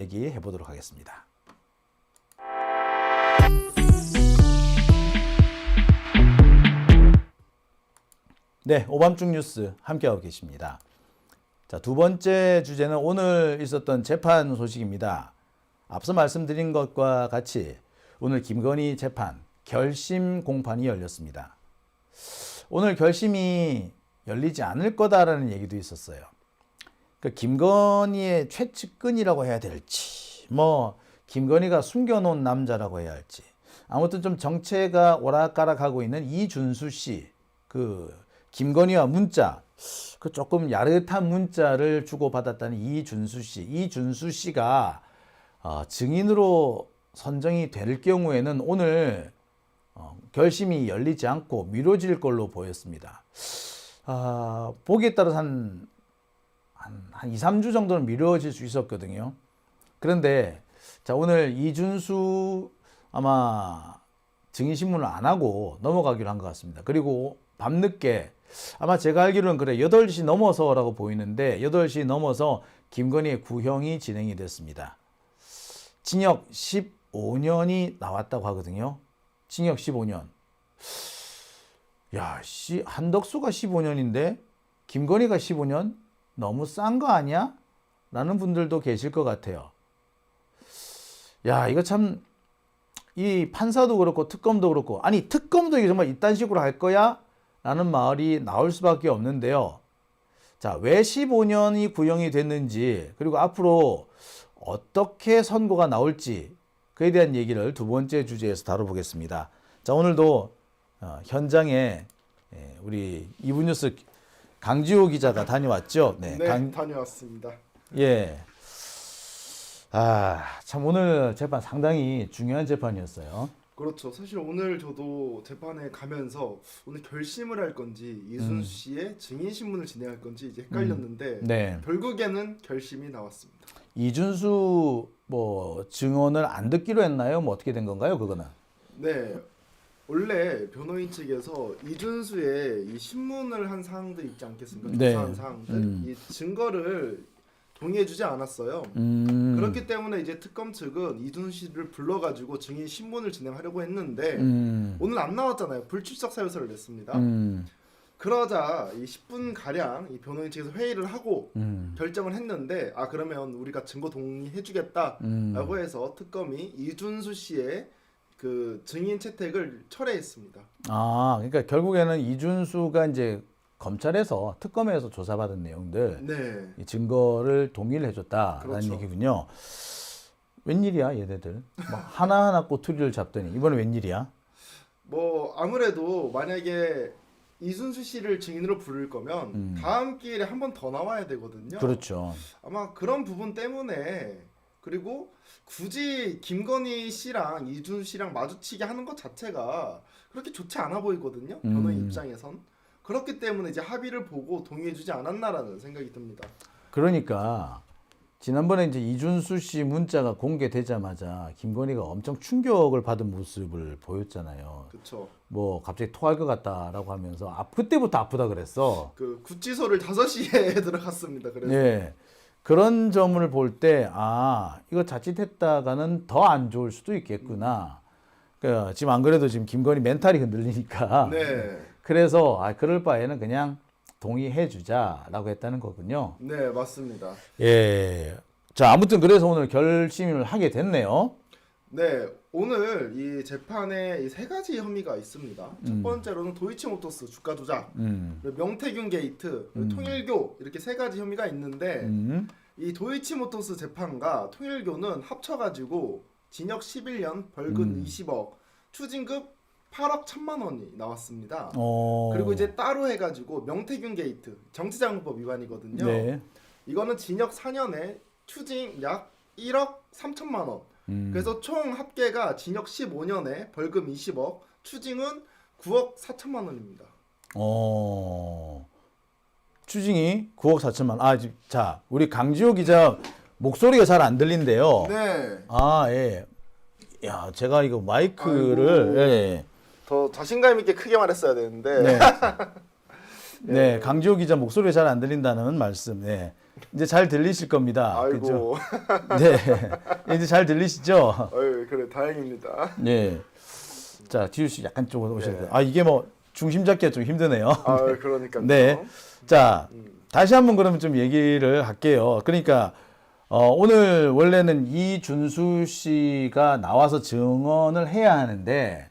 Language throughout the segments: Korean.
얘기해 보도록 하겠습니다. 네, 오밤중 뉴스 함께하고 계십니다. 자, 두 번째 주제는 오늘 있었던 재판 소식입니다. 앞서 말씀드린 것과 같이 오늘 김건희 재판 결심 공판이 열렸습니다. 오늘 결심이 열리지 않을 거다라는 얘기도 있었어요. 그 김건희의 최측근이라고 해야 될지, 김건희가 숨겨놓은 남자라고 해야 할지, 아무튼 좀 정체가 오락가락하고 있는 이준수 씨, 김건희와 문자, 조금 야릇한 문자를 주고받았다는 이준수 씨가 증인으로 선정이 될 경우에는 오늘 결심이 열리지 않고 미뤄질 걸로 보였습니다. 보기에 따라서 한 2, 3주 정도는 미뤄질 수 있었거든요. 그런데 자, 오늘 이준수 아마 증인신문을 안 하고 넘어가기로 한 것 같습니다. 그리고 밤늦게 아마 제가 알기로는 8시 넘어서라고 보이는데 8시 넘어서 김건희의 구형이 진행이 됐습니다. 징역 15년이 나왔다고 하거든요. 징역 15년. 야, 한덕수가 15년인데 김건희가 15년? 너무 싼 거 아니야? 라는 분들도 계실 것 같아요. 야, 이거 참, 이 판사도 그렇고 특검도 그렇고, 아니 특검도 이게 정말 이딴 식으로 할 거야? 라는 말이 나올 수밖에 없는데요. 자, 왜 15년이 구형이 됐는지, 그리고 앞으로 어떻게 선고가 나올지, 그에 대한 얘기를 두 번째 주제에서 다뤄보겠습니다. 자, 오늘도 현장에 우리 이분뉴스 강지호 기자가 다녀왔죠? 네, 다녀왔습니다. 예. 참 오늘 재판 상당히 중요한 재판이었어요. 그렇죠. 사실 오늘 저도 재판에 가면서 오늘 결심을 할 건지 이준수 씨의 증인 신문을 진행할 건지 이제 헷갈렸는데 네. 결국에는 결심이 나왔습니다. 이준수 증언을 안 듣기로 했나요? 어떻게 된 건가요, 그거는? 네. 원래 변호인 측에서 이준수의 이 신문을 한 사항들 있지 않겠습니까? 네. 조사한 사항들, 이 증거를 동의해주지 않았어요. 그렇기 때문에 이제 특검 측은 이준수 씨를 불러가지고 증인 신문을 진행하려고 했는데 오늘 안 나왔잖아요. 불출석 사유서를 냈습니다. 그러자 이 10분 가량 이 변호인 측에서 회의를 하고 결정을 했는데 그러면 우리가 증거 동의해주겠다라고 해서 특검이 이준수 씨의 그 증인 채택을 철회했습니다. 그러니까 결국에는 이준수가 이제 검찰에서 특검에서 조사받은 내용들, 네. 이 증거를 동의를 해줬다라는 그렇죠. 얘기군요. 웬일이야, 얘네들? 하나하나 꼬투리를 잡더니 이번에 웬일이야? 아무래도 만약에 이준수 씨를 증인으로 부를 거면 다음 기회에 한 번 더 나와야 되거든요. 그렇죠. 아마 그런 부분 때문에 그리고 굳이 김건희 씨랑 이준수 씨랑 마주치게 하는 것 자체가 그렇게 좋지 않아 보이거든요. 변호인 입장에선. 그렇기 때문에 이제 합의를 보고 동의해주지 않았나라는 생각이 듭니다. 그러니까 지난번에 이제 이준수 씨 문자가 공개되자마자 김건희가 엄청 충격을 받은 모습을 보였잖아요. 그렇죠. 갑자기 토할 것 같다라고 하면서 그때부터 아프다 그랬어. 그 구치소를 5시에 들어갔습니다. 그래서 예. 그런 점을 볼 때 이거 자칫했다가는 더 안 좋을 수도 있겠구나. 지금 안 그래도 지금 김건희 멘탈이 흔들리니까. 네. 그래서 그럴 바에는 그냥 동의해 주자라고 했다는 거군요. 네, 맞습니다. 예. 자, 아무튼 그래서 오늘 결심을 하게 됐네요. 네, 오늘 이 재판에 이 3가지 혐의가 있습니다. 첫 번째로는 도이치모터스 주가 조작, 그리고 명태균 게이트, 그리고 통일교 이렇게 3가지 혐의가 있는데 이 도이치모터스 재판과 통일교는 합쳐가지고 징역 11년, 벌금 20억, 추징금 8억 1천만 원이 나왔습니다. 그리고 이제 따로 해가지고 명태균 게이트 정치자금법 위반이거든요. 네. 이거는 징역 4년에 추징 약 1억 3천만 원. 그래서 총 합계가 징역 15년에 벌금 20억, 추징은 9억 4천만 원입니다. 추징이 9억 4천만 원. 자, 우리 강지호 기자 목소리가 잘 안 들린대요. 네. 예. 야, 제가 이거 마이크를 더 자신감 있게 크게 말했어야 되는데. 네. 네, 강지호 기자 목소리가 잘 안 들린다는 말씀. 네. 이제 잘 들리실 겁니다. 아이고. 네. 이제 잘 들리시죠? 어이, 그래 다행입니다. 네. 자, 지우 씨 약간 쪽으로 오셔야 돼요. 아, 이게 뭐 중심 잡기가 좀 힘드네요. 아, 그러니까요. 네. 자, 다시 한번 그러면 좀 얘기를 할게요. 그러니까 오늘 원래는 이준수 씨가 나와서 증언을 해야 하는데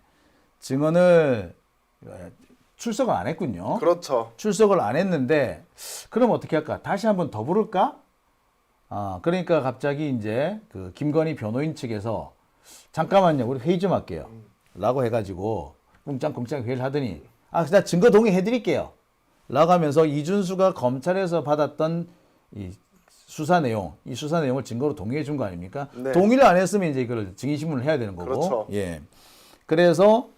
증언을 출석을 안 했군요. 그렇죠. 출석을 안 했는데 그럼 어떻게 할까? 다시 한번 더 부를까? 그러니까 갑자기 이제 그 김건희 변호인 측에서 잠깐만요, 우리 회의 좀 할게요. 라고 해가지고 꿍짱꿍짱 회의를 하더니 그냥 증거 동의해드릴게요. 라고 하면서 이준수가 검찰에서 받았던 이 수사 내용, 이 수사 내용을 증거로 동의해 준 거 아닙니까? 네. 동의를 안 했으면 이제 이걸 증인신문을 해야 되는 거고. 그렇죠. 예. 그래서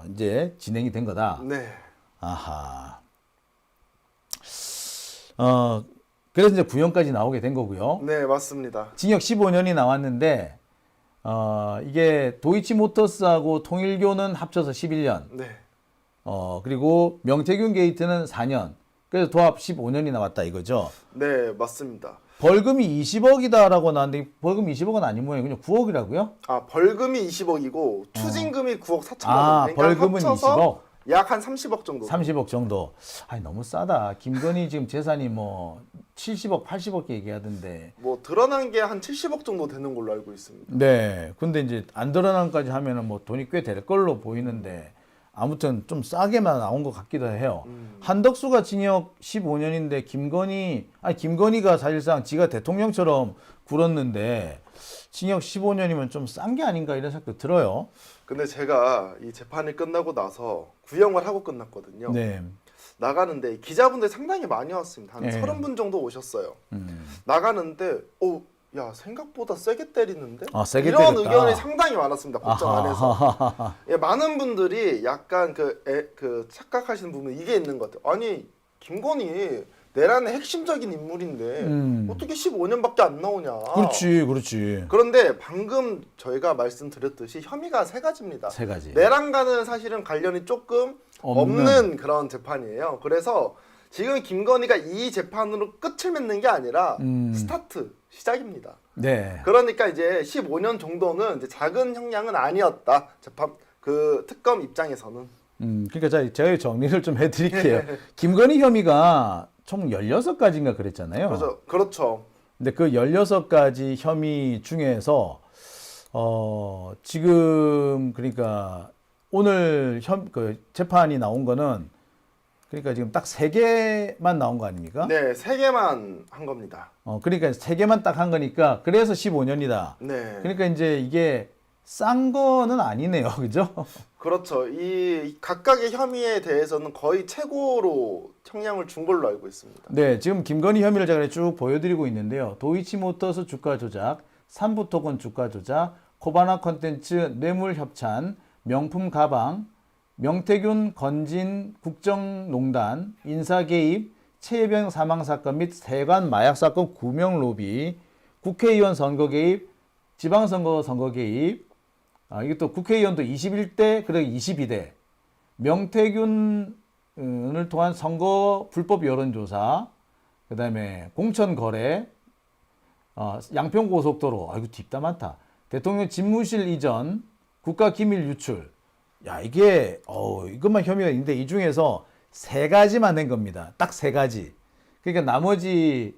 이제 진행이 된 거다. 네. 아하. 그래서 이제 구형까지 나오게 된 거고요. 네, 맞습니다. 징역 15년이 나왔는데 이게 도이치모터스하고 통일교는 합쳐서 11년. 네. 그리고 명태균 게이트는 4년. 그래서 도합 15년이 나왔다 이거죠. 네, 맞습니다. 벌금이 20억이다라고 나왔는데 벌금 20억은 아닌 모양이군요. 9억이라고요? 벌금이 20억이고 추징금이 9억 4천만 원. 그러니까 벌금은 합쳐서 20억. 약 한 30억 정도. 30억 정도. 아니 너무 싸다. 김건희 지금 재산이 뭐 70억, 80억 얘기하던데. 뭐 드러난 게 한 70억 정도 되는 걸로 알고 있습니다. 네. 근데 이제 안 드러난 까지 하면은 뭐 돈이 꽤 될 걸로 보이는데 아무튼 좀 싸게만 나온 것 같기도 해요. 한덕수가 징역 15년인데 김건희가 사실상 지가 대통령처럼 굴었는데 징역 15년이면 좀 싼 게 아닌가 이런 생각도 들어요. 근데 제가 이 재판이 끝나고 나서 구형을 하고 끝났거든요. 네. 나가는데 기자분들 상당히 많이 왔습니다. 한 네. 30분 정도 오셨어요. 나가는데 야 생각보다 세게 때리는데? 세게 이런 때렸다. 의견이 상당히 많았습니다. 법정 아하. 안에서. 예, 많은 분들이 약간 그 착각하시는 부분이 이게 있는 것 같아요. 아니 김건희 내란의 핵심적인 인물인데 어떻게 15년밖에 안 나오냐. 그렇지. 그런데 방금 저희가 말씀드렸듯이 혐의가 세 가지입니다. 세 가지. 내란과는 사실은 관련이 조금 없는 그런 재판이에요. 그래서 지금 김건희가 이 재판으로 끝을 맺는 게 아니라 시작입니다. 네. 그러니까 이제 15년 정도는 이제 작은 형량은 아니었다. 재판 그 특검 입장에서는. 그러니까 제가 정리를 좀 해드릴게요. 김건희 혐의가 총 16가지인가 그랬잖아요. 그렇죠. 근데 그 16가지 혐의 중에서 지금 그러니까 오늘 그 재판이 나온 거는 그러니까 지금 딱 3개만 나온 거 아닙니까? 네, 3개만 한 겁니다. 그러니까 3개만 딱 한 거니까 그래서 15년이다. 네. 그러니까 이제 이게 싼 거는 아니네요. 그죠? 그렇죠. 이 각각의 혐의에 대해서는 거의 최고로 형량을 준 걸로 알고 있습니다. 네, 지금 김건희 혐의를 제가 쭉 보여드리고 있는데요. 도이치모터스 주가 조작, 삼부토건 주가 조작, 코바나 컨텐츠 뇌물 협찬, 명품 가방, 명태균 건진 국정농단, 인사 개입, 최혜병 사망 사건 및 세관 마약 사건 구명 로비, 국회의원 선거 개입, 지방선거 선거 개입, 이게 또 국회의원도 21대, 그리고 22대, 명태균을 통한 선거 불법 여론조사, 그 다음에 공천 거래, 양평고속도로, 아이고 딥다 많다. 대통령 집무실 이전, 국가기밀 유출. 야, 이게 이것만 혐의가 있는데 이 중에서 3가지만 낸 겁니다. 딱 3가지. 그러니까 나머지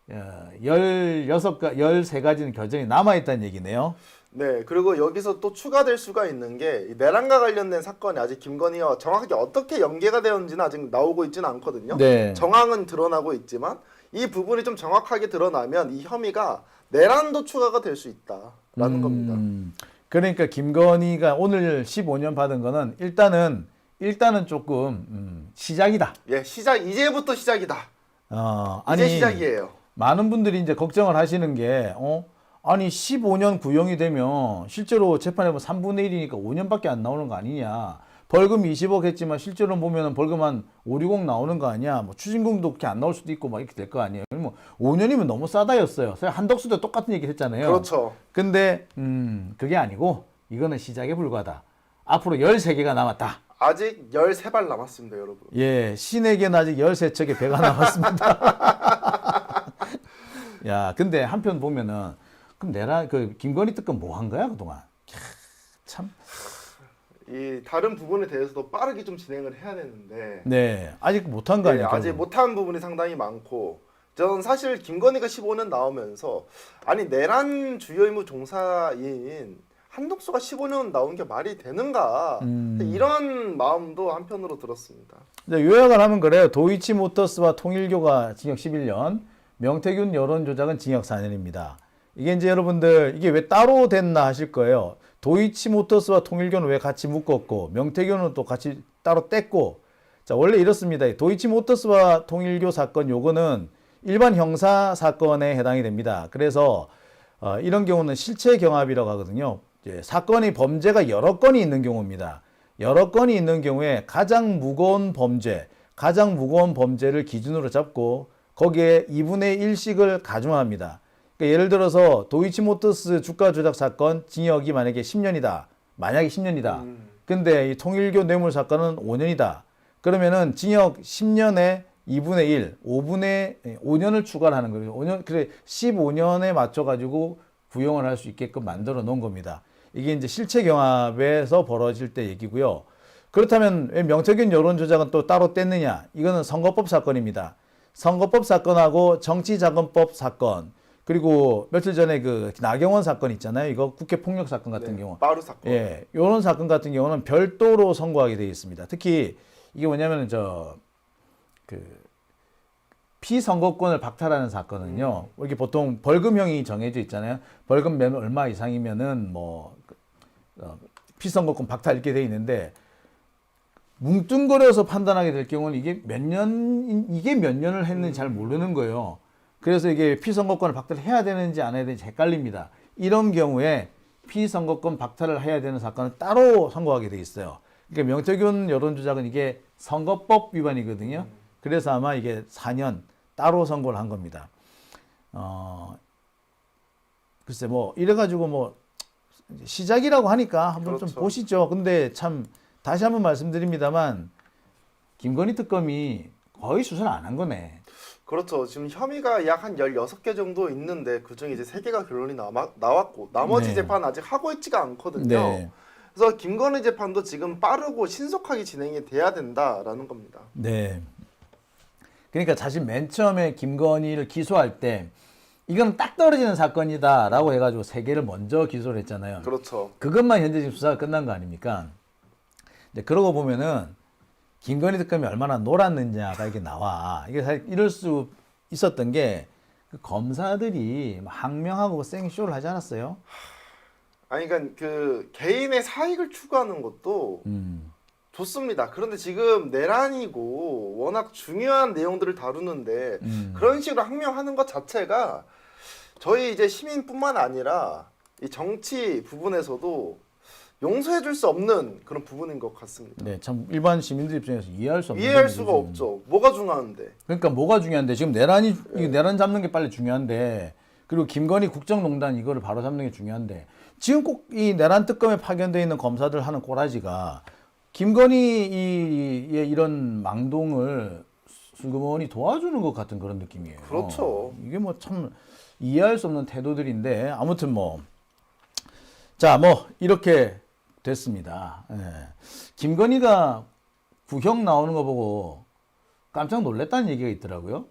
13가지는 겨전이 남아있다는 얘기네요. 네, 그리고 여기서 또 추가될 수가 있는 게 내란과 관련된 사건이 아직 김건희와 정확하게 어떻게 연계가 되었는지는 아직 나오고 있지는 않거든요. 네. 정황은 드러나고 있지만 이 부분이 좀 정확하게 드러나면 이 혐의가 내란도 추가가 될 수 있다라는 겁니다. 그러니까 김건희가 오늘 15년 받은 거는 일단은 조금 시작이다. 예, 이제부터 시작이다. 아니, 이제 시작이에요. 많은 분들이 이제 걱정을 하시는 게 아니 15년 구형이 되면 실제로 재판에 보면 3분의 1이니까 5년밖에 안 나오는 거 아니냐. 벌금 20억 했지만 실제로 보면 벌금 한 5, 6억 나오는 거 아니야. 뭐 추징금도 그렇게 안 나올 수도 있고 막 이렇게 될 거 아니에요. 뭐 5년이면 너무 싸다였어요. 한덕수도 똑같은 얘기 했잖아요. 그렇죠. 근데 그게 아니고 이거는 시작에 불과하다. 앞으로 13개가 남았다. 아직 13발 남았습니다, 여러분. 예, 신에게는 아직 13척의 배가 남았습니다. 야, 근데 한편 보면은 그럼 내라 그 김건희 특검 뭐 한 거야 그동안? 캬, 참. 이 다른 부분에 대해서도 빠르게 좀 진행을 해야 되는데 네, 아직 못한 거 아니에요? 아직 못한 부분이 상당히 많고 저는 사실 김건희가 15년 나오면서 아니 내란 주요 임무 종사인 한덕수가 15년 나온 게 말이 되는가 이런 마음도 한편으로 들었습니다. 이제 요약을 하면 그래요. 도이치모터스와 통일교가 징역 11년, 명태균 여론조작은 징역 4년입니다. 이게 이제 여러분들 이게 왜 따로 됐나 하실 거예요. 도이치모터스와 통일교는 왜 같이 묶었고 명태균은 또 같이 따로 뗐고. 자, 원래 이렇습니다. 도이치모터스와 통일교 사건 요거는 일반 형사 사건에 해당이 됩니다. 그래서 이런 경우는 실체 경합이라고 하거든요. 이제 사건의 범죄가 여러 건이 있는 경우입니다. 여러 건이 있는 경우에 가장 무거운 범죄를 기준으로 잡고 거기에 2분의 1씩을 가중합니다. 그러니까 예를 들어서 도이치모터스 주가 조작 사건 징역이 만약에 10년이다. 만약에 10년이다. 근데 이 통일교 뇌물 사건은 5년이다. 그러면은 징역 10년에 2분의 1, 5년을 추가를 하는 거예요. 5년, 그래 15년에 맞춰 가지고 구형을 할 수 있게끔 만들어 놓은 겁니다. 이게 이제 실체 경합에서 벌어질 때 얘기고요. 그렇다면 왜 명태균 여론 조작은 또 따로 뗐느냐? 이거는 선거법 사건입니다. 선거법 사건하고 정치자금법 사건, 그리고 며칠 전에 그 나경원 사건 있잖아요. 이거 국회 폭력 사건 같은 경우. 빠루 사건. 예. 요런 사건 같은 경우는 별도로 선고하게 되어 있습니다. 특히 이게 뭐냐면은 피선거권을 박탈하는 사건은요. 이렇게 보통 벌금형이 정해져 있잖아요. 벌금 얼마 이상이면은 피선거권 박탈 이렇게 돼 있는데 뭉뚱그려서 판단하게 될 경우는 이게 몇 년을 했는지 잘 모르는 거예요. 그래서 이게 피선거권을 박탈해야 되는지 안 해야 되는지 헷갈립니다. 이런 경우에 피선거권 박탈을 해야 되는 사건은 따로 선고하게 돼 있어요. 그러니까 명태균 여론조작은 이게 선거법 위반이거든요. 그래서 아마 이게 4년 따로 선고를 한 겁니다. 글쎄 이래가지고 시작이라고 하니까 한번 그렇죠. 좀 보시죠. 근데 참 다시 한번 말씀드립니다만 김건희 특검이 거의 수사를 안 한 거네. 그렇죠. 지금 혐의가 약 한 16개 정도 있는데 그중에 이제 3개가 결론이 나왔고 나머지 네. 재판은 아직 하고 있지가 않거든요. 네. 그래서 김건희 재판도 지금 빠르고 신속하게 진행이 돼야 된다라는 겁니다. 네. 그러니까 사실 맨 처음에 김건희를 기소할 때 이건 딱 떨어지는 사건이다라고 해가지고 3개를 먼저 기소를 했잖아요. 그렇죠. 그것만 현재 지금 수사가 끝난 거 아닙니까? 근데 그러고 보면은 김건희 특검이 얼마나 놀았느냐가 이게 나와. 이게 사실 이럴 수 있었던 게 그 검사들이 항명하고 생쇼를 하지 않았어요? 아니 그러니까 그 개인의 사익을 추구하는 것도 좋습니다. 그런데 지금 내란이고 워낙 중요한 내용들을 다루는데 그런 식으로 항명하는 것 자체가 저희 이제 시민뿐만 아니라 이 정치 부분에서도 용서해줄 수 없는 그런 부분인 것 같습니다. 네, 참 일반 시민들 입장에서 이해할 수 없는 이해할 부분이죠, 수가 지금. 없죠. 뭐가 중요한데? 그러니까 뭐가 중요한데 지금 이거 내란 잡는 게 빨리 중요한데 그리고 김건희 국정농단 이거를 바로 잡는 게 중요한데 지금 꼭 이 내란 특검에 파견되어 있는 검사들 하는 꼬라지가 김건희의 이런 망동을 슬그머니 도와주는 것 같은 그런 느낌이에요. 그렇죠. 이게 참 이해할 수 없는 태도들인데 아무튼 이렇게 됐습니다. 예. 김건희가 구형 나오는 거 보고 깜짝 놀랐다는 얘기가 있더라고요.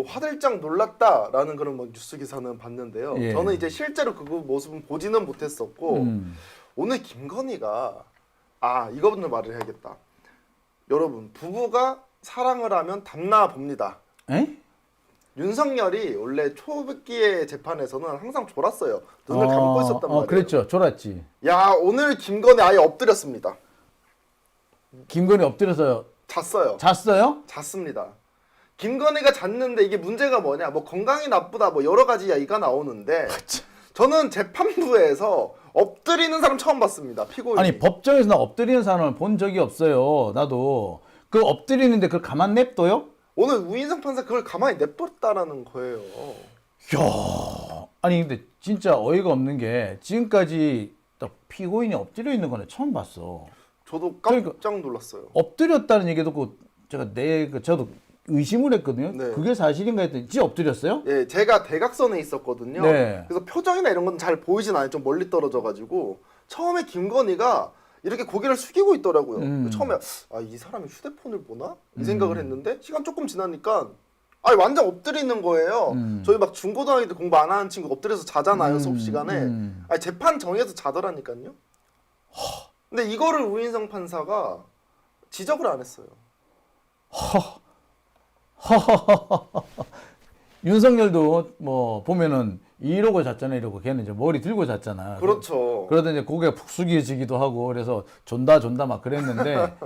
화들짝 놀랐다라는 그런 뉴스 기사는 봤는데요. 예. 저는 이제 실제로 그 모습은 보지는 못했었고 오늘 김건희가 이거부터 말을 해야겠다. 여러분 부부가 사랑을 하면 담나 봅니다. 에? 윤석열이 원래 초기의 재판에서는 항상 졸았어요. 눈을 감고 있었단 말이에요. 그랬죠. 졸았지. 야 오늘 김건희 아예 엎드렸습니다. 김건희 엎드려서 잤어요. 잤어요? 잤습니다. 김건희가 잤는데 이게 문제가 뭐냐? 건강이 나쁘다 여러 가지 이야기가 나오는데 저는 재판부에서 엎드리는 사람 처음 봤습니다. 피고인이. 아니 법정에서 나 엎드리는 사람을 본 적이 없어요. 나도 그 엎드리는데 그걸 가만 냅둬요? 오늘 우인성 판사 그걸 가만히 냅뒀다라는 거예요. 이야, 아니 근데 진짜 어이가 없는 게 지금까지 딱 피고인이 엎드려 있는 거는 처음 봤어. 저도 그러니까 깜짝 놀랐어요. 엎드렸다는 얘기 듣고 저도 의심을 했거든요. 네. 그게 사실인가 했더니 지 엎드렸어요? 예, 제가 대각선에 있었거든요. 네. 그래서 표정이나 이런 건 잘 보이진 않아요. 좀 멀리 떨어져가지고 처음에 김건희가 이렇게 고개를 숙이고 있더라고요. 처음에 이 사람이 휴대폰을 보나? 이 생각을 했는데 시간 조금 지나니까 완전 엎드리는 거예요. 저희 막 중고등학교 때 공부 안 하는 친구 엎드려서 자잖아요. 수업 시간에. 재판 정에서 자더라니까요. 근데 이거를 우인성 판사가 지적을 안 했어요. 윤석열도 뭐 보면은 이러고 잤잖아 이러고 걔는 이제 머리 들고 잤잖아. 그렇죠. 그러다 이제 고개가 푹 숙여지기도 하고 그래서 존다 막 그랬는데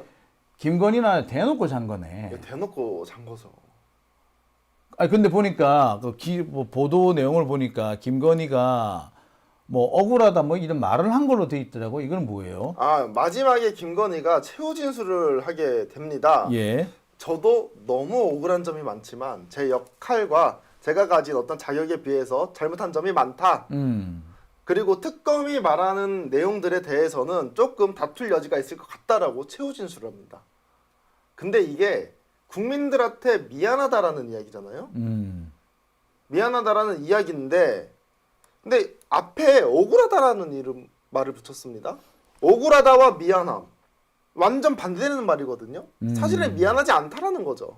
김건희나 대놓고 잔 거네. 대놓고 잔 거죠. 근데 보니까 뭐 보도 내용을 보니까 김건희가 뭐 억울하다 뭐 이런 말을 한 걸로 돼 있더라고. 이건 뭐예요? 마지막에 김건희가 최후 진술을 하게 됩니다. 예. 저도 너무 억울한 점이 많지만 제 역할과 제가 가진 어떤 자격에 비해서 잘못한 점이 많다. 그리고 특검이 말하는 내용들에 대해서는 조금 다툴 여지가 있을 것 같다라고 최후 진술을 합니다. 근데 이게 국민들한테 미안하다라는 이야기잖아요. 미안하다라는 이야기인데 근데 앞에 억울하다라는 말을 붙였습니다. 억울하다와 미안함 완전 반대되는 말이거든요. 사실은 미안하지 않다라는 거죠.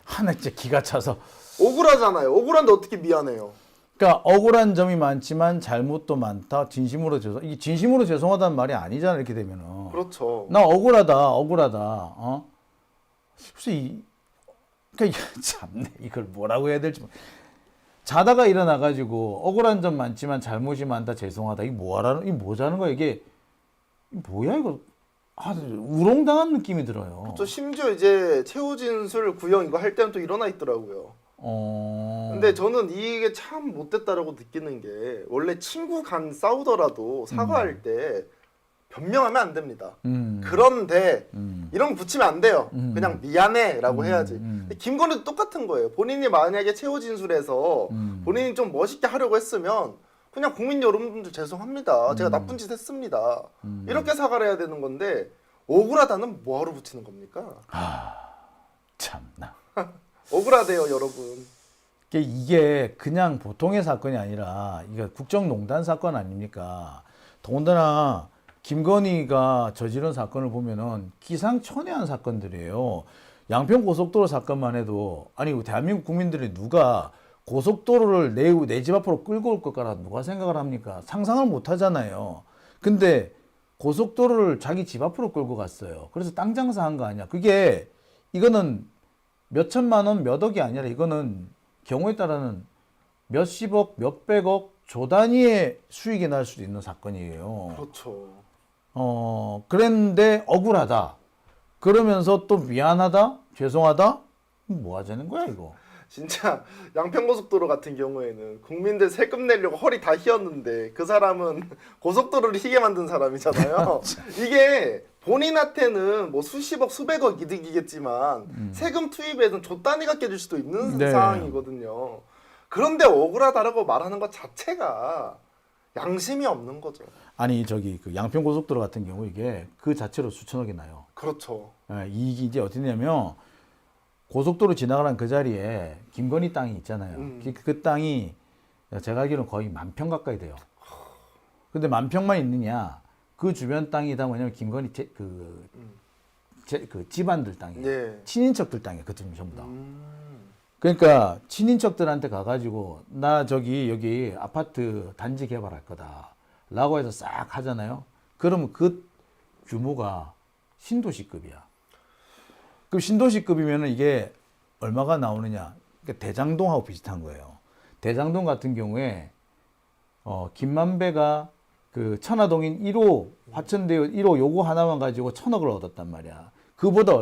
하나 진짜 기가 차서. 억울하잖아요. 억울한데 어떻게 미안해요? 그러니까 억울한 점이 많지만 잘못도 많다. 이게 진심으로 죄송하다는 말이 아니잖아 이렇게 되면은. 그렇죠. 나 억울하다. 글쎄 그러니까 참네 이걸 뭐라고 해야 될지. 자다가 일어나가지고 억울한 점 많지만 잘못이 많다 죄송하다 이게 뭐자는 거야 이게 뭐야 이거 우롱당한 느낌이 들어요. 저 심지어 이제 최후 진술 구형 이거 할 때는 또 일어나 있더라고요. 근데 저는 이게 참 못됐다라고 느끼는 게 원래 친구 간 싸우더라도 사과할 때 변명하면 안 됩니다. 그런데 이런 거 붙이면 안 돼요. 그냥 미안해라고 해야지. 근데 김건희도 똑같은 거예요. 본인이 만약에 최후 진술에서 본인이 좀 멋있게 하려고 했으면 그냥 국민 여러분들 죄송합니다. 제가 나쁜 짓 했습니다. 이렇게 사과를 해야 되는 건데 억울하다는 뭐하러 붙이는 겁니까? 참나. 억울하대요, 여러분. 이게 그냥 보통의 사건이 아니라 이게 국정농단 사건 아닙니까? 더군다나 김건희가 저지른 사건을 보면은 기상천외한 사건들이에요. 양평 고속도로 사건만 해도 대한민국 국민들이 누가 고속도로를 내 집 앞으로 끌고 올 것 같아 누가 생각을 합니까? 상상을 못 하잖아요. 근데 고속도로를 자기 집 앞으로 끌고 갔어요. 그래서 땅 장사한 거 아니야. 이거는 몇 천만 원, 몇 억이 아니라 이거는 경우에 따라는 몇십억, 몇백억 조 단위의 수익이 날 수도 있는 사건이에요. 그렇죠. 그랬는데 억울하다. 그러면서 또 미안하다, 죄송하다. 뭐 하자는 거야 이거? 진짜 양평고속도로 같은 경우에는 국민들 세금 내려고 허리 다 휘었는데 그 사람은 고속도로를 휘게 만든 사람이잖아요. 이게 본인한테는 뭐 수십억, 수백억 이득이겠지만 세금 투입에는 조 단위가 깨질 수도 있는 네. 상황이거든요. 그런데 억울하다라고 말하는 것 자체가 양심이 없는 거죠. 그 양평 고속도로 같은 경우 이게 그 자체로 수천억이 나요. 그렇죠. 이게 이제 어디냐면 고속도로 지나가는 그 자리에 김건희 땅이 있잖아요. 그 땅이 제가 알기로는 거의 10,000평 가까이 돼요. 근데 10,000평만 있느냐? 그 주변 땅이 다 뭐냐면 김건희 그 집안들 땅이에요. 네. 친인척들 땅이에요. 그 전부 다. 그러니까 친인척들한테 가가지고 나 여기 아파트 단지 개발할 거다라고 해서 싹 하잖아요. 그러면 그 규모가 신도시급이야. 그럼 신도시급이면은 이게 얼마가 나오느냐? 그러니까 대장동하고 비슷한 거예요. 대장동 같은 경우에 김만배가 그 천화동인 1호 화천대유 1호 요거 하나만 가지고 1,000억을 얻었단 말이야. 그보다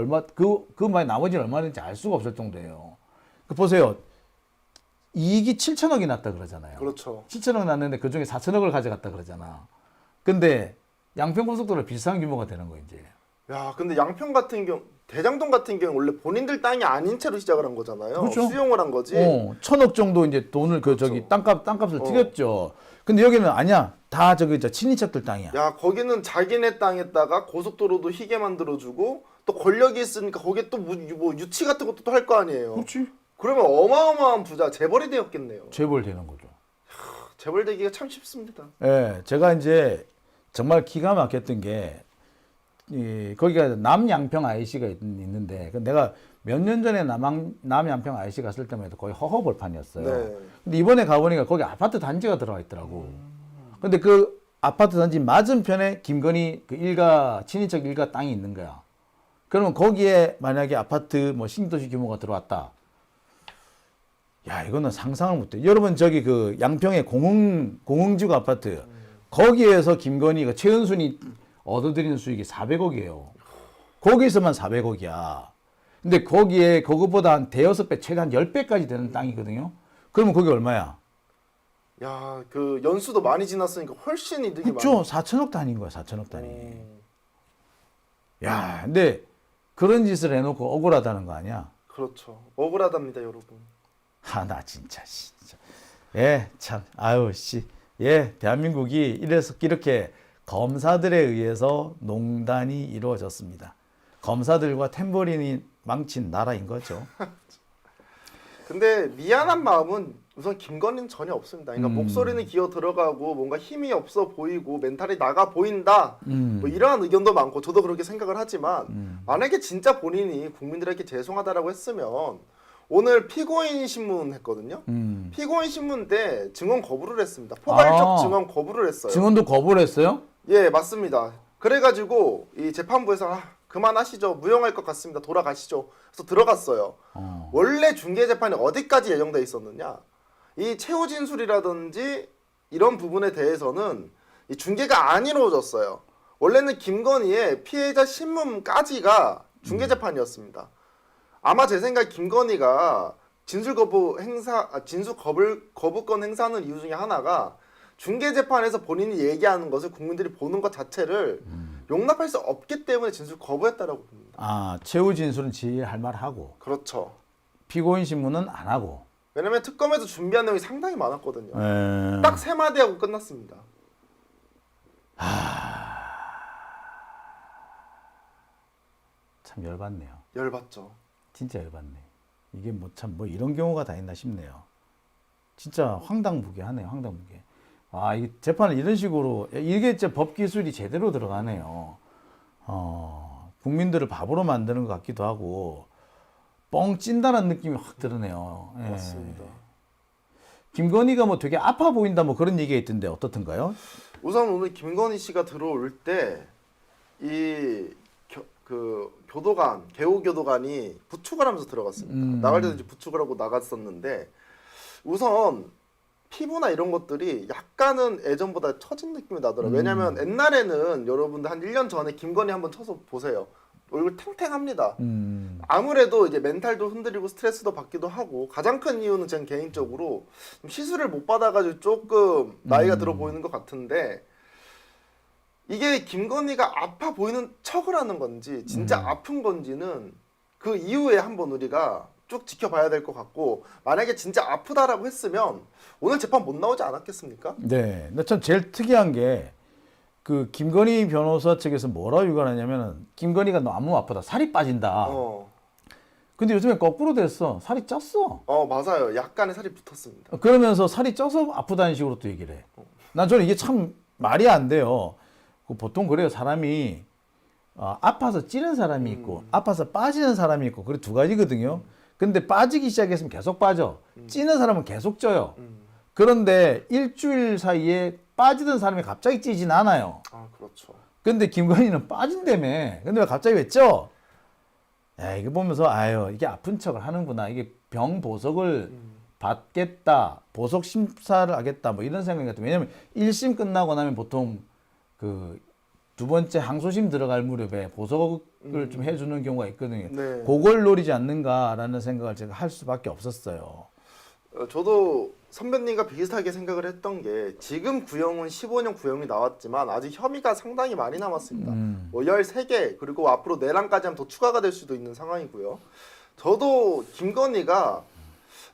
만약 나머지는 얼마든지 알 수가 없을 정도예요. 보세요. 이익이 7,000억이 났다 그러잖아요. 그렇죠. 7,000억 났는데 그 중에 4,000억을 가져갔다 그러잖아. 근데 양평고속도로 비슷한 규모가 되는 거예요, 이제. 야, 근데 양평 같은 경우 대장동 같은 경우 원래 본인들 땅이 아닌 채로 시작을 한 거잖아요. 그렇죠. 수용을 한 거지. 1,000억 정도 이제 돈을 그렇죠. 땅값을 들였죠. 근데 여기는 아니야. 다 저기 저 친인척들 땅이야. 야, 거기는 자기네 땅에다가 고속도로도 희게 만들어주고 또 권력이 있으니까 거기에 또 뭐 유치 같은 것도 또 할 거 아니에요. 그렇지. 그러면 어마어마한 부자 재벌이 되었겠네요. 재벌 되는 거죠. 재벌 되기가 참 쉽습니다. 예, 제가 이제 정말 기가 막혔던 게 거기가 남양평 IC가 있는데 내가 몇 년 전에 남양평 IC 갔을 때만 해도 거의 허허벌판이었어요. 네. 근데 이번에 가보니까 거기 아파트 단지가 들어가 있더라고. 근데 그 아파트 단지 맞은편에 김건희 그 친인척 일가 땅이 있는 거야. 그러면 거기에 만약에 아파트 뭐 신도시 규모가 들어왔다. 야, 이거는 상상을 못해. 여러분 저기 그 양평의 공흥지구 아파트 거기에서 김건희가 최은순이 얻어들이는 수익이 400억이에요. 거기서만 400억이야. 근데 거기에 그것보다 한 대여섯 배, 최대 한 10배까지 되는 땅이거든요. 그러면 거기 얼마야? 야, 그 연수도 많이 지났으니까 훨씬 이득이 그렇죠. 4천억 단위인 거야. 4천억 단위. 야, 근데 그런 짓을 해놓고 억울하다는 거 아니야? 그렇죠. 억울하답니다, 여러분. 나 진짜. 예, 참. 아유, 씨. 예, 대한민국이 이래서 이렇게 검사들에 의해서 농단이 이루어졌습니다. 검사들과 탬버린이 망친 나라인 거죠. 근데 미안한 마음은 우선 김건희는 전혀 없습니다. 그러니까 목소리는 기어 들어가고 뭔가 힘이 없어 보이고 멘탈이 나가 보인다. 뭐 이러한 의견도 많고 저도 그렇게 생각을 하지만 만약에 진짜 본인이 국민들에게 죄송하다라고 했으면 오늘 피고인 신문 했거든요. 피고인 신문 때 증언 거부를 했습니다. 포괄적 증언 거부를 했어요. 증언도 거부를 했어요? 예, 맞습니다. 그래가지고 이 재판부에서 그만하시죠. 무용할 것 같습니다. 돌아가시죠. 그래서 들어갔어요. 원래 중개재판이 어디까지 예정돼 있었느냐. 이 최후 진술이라든지 이런 부분에 대해서는 이 중개가 안 이루어졌어요. 원래는 김건희의 피해자 신문까지가 중개재판이었습니다. 아마 제 생각에 김건희가 진술 거부권 행사하는 이유 중에 하나가 중개재판에서 본인이 얘기하는 것을 국민들이 보는 것 자체를 용납할 수 없기 때문에 진술 거부했다라고 봅니다. 최후 진술은 지할 말하고. 그렇죠. 피고인 신문은 안 하고. 왜냐면 특검에서 준비한 내용이 상당히 많았거든요. 에... 딱 3마디 하고 끝났습니다. 참 열받네요. 열받죠. 진짜 열받네. 이게 뭐 이런 경우가 다 있나 싶네요. 진짜 황당무계하네요. 황당무계. 이게 재판을 이런 식으로 이게 진짜 법 기술이 제대로 들어가네요. 국민들을 바보로 만드는 것 같기도 하고 뻥 찐다는 느낌이 확 드네요. 예. 맞습니다. 김건희가 뭐 되게 아파 보인다 뭐 그런 얘기가 있던데 어떻던가요? 우선 오늘 김건희 씨가 들어올 때 이 교도관, 개호교도관이 부축을 하면서 들어갔습니다. 나갈 때도 이제 부축을 하고 나갔었는데 우선 피부나 이런 것들이 약간은 예전보다 처진 느낌이 나더라고요. 왜냐면 옛날에는 여러분들 한 1년 전에 김건희 한번 쳐서 보세요. 얼굴 탱탱합니다. 아무래도 이제 멘탈도 흔들리고 스트레스도 받기도 하고 가장 큰 이유는 전 개인적으로 시술을 못 받아가지고 조금 나이가 들어 보이는 것 같은데 이게 김건희가 아파 보이는 척을 하는 건지 진짜 아픈 건지는 그 이후에 한번 우리가 쭉 지켜봐야 될 것 같고 만약에 진짜 아프다라고 했으면 오늘 재판 못 나오지 않았겠습니까? 네. 근데 참 제일 특이한 게 그 김건희 변호사 측에서 뭐라고 유관하냐면은 김건희가 너무 아프다. 살이 빠진다. 근데 요즘에 거꾸로 됐어. 살이 쪘어. 맞아요. 약간의 살이 붙었습니다. 그러면서 살이 쪄서 아프다는 식으로 또 얘기를 해. 저는 이게 참 말이 안 돼요. 보통 그래요. 사람이 아파서 찌는 사람이 있고 아파서 빠지는 사람이 있고 그래 두 가지거든요. 근데 빠지기 시작했으면 계속 빠져. 찌는 사람은 계속 쪄요. 그런데 일주일 사이에 빠지던 사람이 갑자기 찌진 않아요. 그렇죠. 근데 김건희는 빠진다며. 근데 왜 갑자기 왜 쪄? 이거 보면서 이게 아픈 척을 하는구나. 이게 병 보석을 받겠다. 보석 심사를 하겠다. 뭐 이런 생각이 같아요. 왜냐면 1심 끝나고 나면 보통 그 두 번째 항소심 들어갈 무렵에 보석을 좀 해주는 경우가 있거든요. 네. 그걸 노리지 않는가라는 생각을 제가 할 수밖에 없었어요. 저도 선배님과 비슷하게 생각을 했던 게 지금 구형은 15년 구형이 나왔지만 아직 혐의가 상당히 많이 남았습니다. 뭐 13개 그리고 앞으로 내란까지 하면 더 추가가 될 수도 있는 상황이고요. 저도 김건희가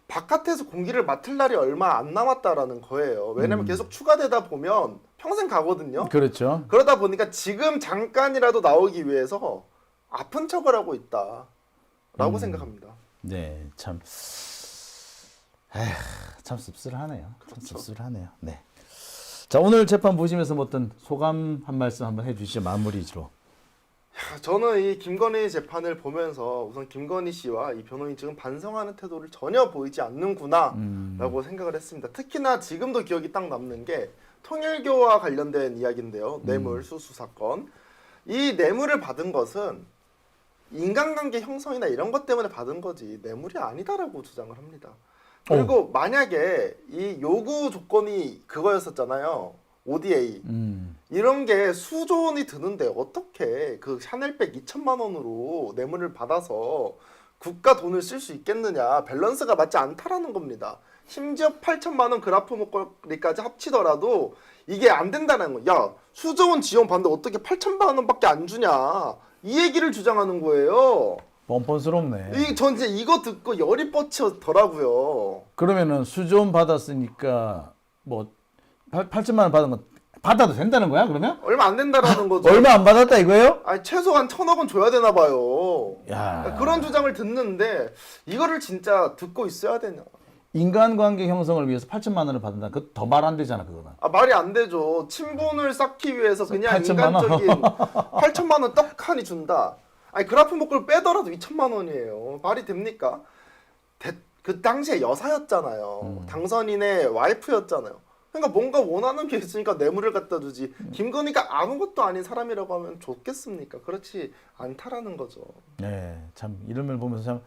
바깥에서 공기를 맡을 날이 얼마 안 남았다라는 거예요. 왜냐면 계속 추가되다 보면 평생 가거든요. 그렇죠. 그러다 보니까 지금 잠깐이라도 나오기 위해서 아픈 척을 하고 있다라고 생각합니다. 네, 참, 에휴, 참 씁쓸하네요. 참 그렇죠. 씁쓸하네요. 네. 자, 오늘 재판 보시면서 뭐 어떤 소감 한 말씀 한번 해주시죠. 마무리로. 저는 이 김건희 재판을 보면서 우선 김건희 씨와 이 변호인 측은 반성하는 태도를 전혀 보이지 않는구나라고 생각을 했습니다. 특히나 지금도 기억이 딱 남는 게 통일교와 관련된 이야기인데요. 뇌물 수수 사건. 이 뇌물을 받은 것은 인간관계 형성이나 이런 것 때문에 받은 거지 뇌물이 아니다라고 주장을 합니다. 그리고 만약에 이 요구 조건이 그거였었잖아요. ODA. 이런 게 수조 원이 드는데 어떻게 그 샤넬백 2천만 원으로 뇌물을 받아서 국가 돈을 쓸 수 있겠느냐. 밸런스가 맞지 않다라는 겁니다. 심지어 8천만 원 그라프 목걸이까지 합치더라도 이게 안 된다는 거. 야, 수조 원 지원 받는데 어떻게 8천만 원밖에 안 주냐. 이 얘기를 주장하는 거예요. 뻔뻔스럽네. 전 이제 이거 듣고 열이 뻗치더라고요. 그러면은 수조원 받았으니까 뭐 8천만 원 받은 건 받아도 된다는 거야? 그러면? 얼마 안 된다라는 거죠. 얼마 안 받았다 이거예요? 아니 최소한 1,000억 원 줘야 되나 봐요. 야, 그런 주장을 듣는데 이거를 진짜 듣고 있어야 되냐? 인간관계 형성을 위해서 8천만 원을 받는다. 그 더 말 안 되잖아 그거는. 아 말이 안 되죠. 친분을 쌓기 위해서 그냥 8천만 원? 인간적인 8천만 원 떡하니 준다. 아니 그라프 목걸 빼더라도 2천만 원이에요. 말이 됩니까? 그 당시에 여사였잖아요. 당선인의 와이프였잖아요. 그러니까 뭔가 원하는 게 있으니까 뇌물을 갖다 주지. 김건희가 아무것도 아닌 사람이라고 하면 좋겠습니까? 그렇지 않다라는 거죠. 네, 참 이름을 보면서 참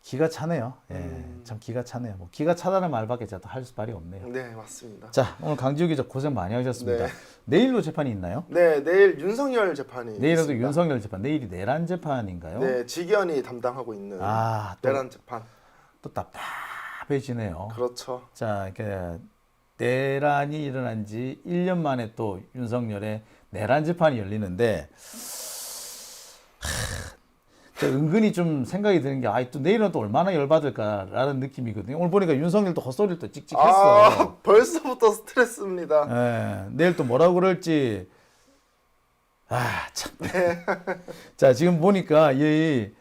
기가 차네요. 예, 참 기가 차네요. 뭐 기가 차다는 말밖에 제가 할 말이 없네요. 네, 맞습니다. 자, 오늘 강지우 기자 고생 많이 하셨습니다. 네. 내일로 재판이 있나요? 네, 내일 윤석열 재판이 내일도 있습니다. 윤석열 재판. 내일이 내란 재판인가요? 네, 직연이 담당하고 있는 아, 내란 재판. 또 답답해지네요. 그렇죠. 자, 이렇게 내란이 일어난 지 1년 만에 또 윤석열의 내란 재판이 열리는데 저 은근히 좀 생각이 드는 게 또 내일은 또 얼마나 열받을까라는 느낌이거든요. 오늘 보니까 윤석열도 헛소리를 또 찍찍했어. 아, 벌써부터 스트레스입니다. 예, 내일 또 뭐라고 그럴지. 아, 참. 자, 지금 보니까 이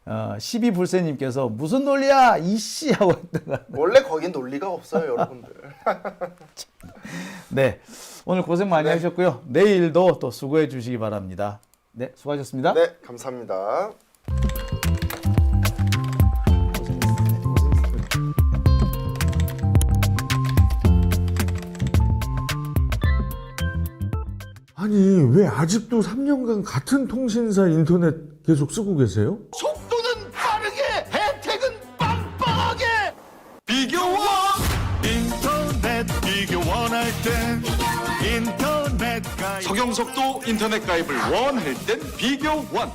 12불새님께서 무슨 논리야 이씨 하고 있다가. 원래 거긴 논리가 없어요, 여러분들. 네, 오늘 고생 많이 하셨고요. 내일도 또 수고해 주시기 바랍니다. 네, 수고하셨습니다. 네, 감사합니다. 아니, 왜 아직도 3년간 같은 통신사 인터넷 계속 쓰고 계세요? 속도는 빠르게 혜택은 빵빵하게 비교원 인터넷 비교 원할 땐 인터넷 가입 성형속도 인터넷 가입을 원할 땐 비교원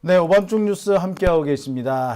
네, 오밤중 뉴스 함께하고 계십니다.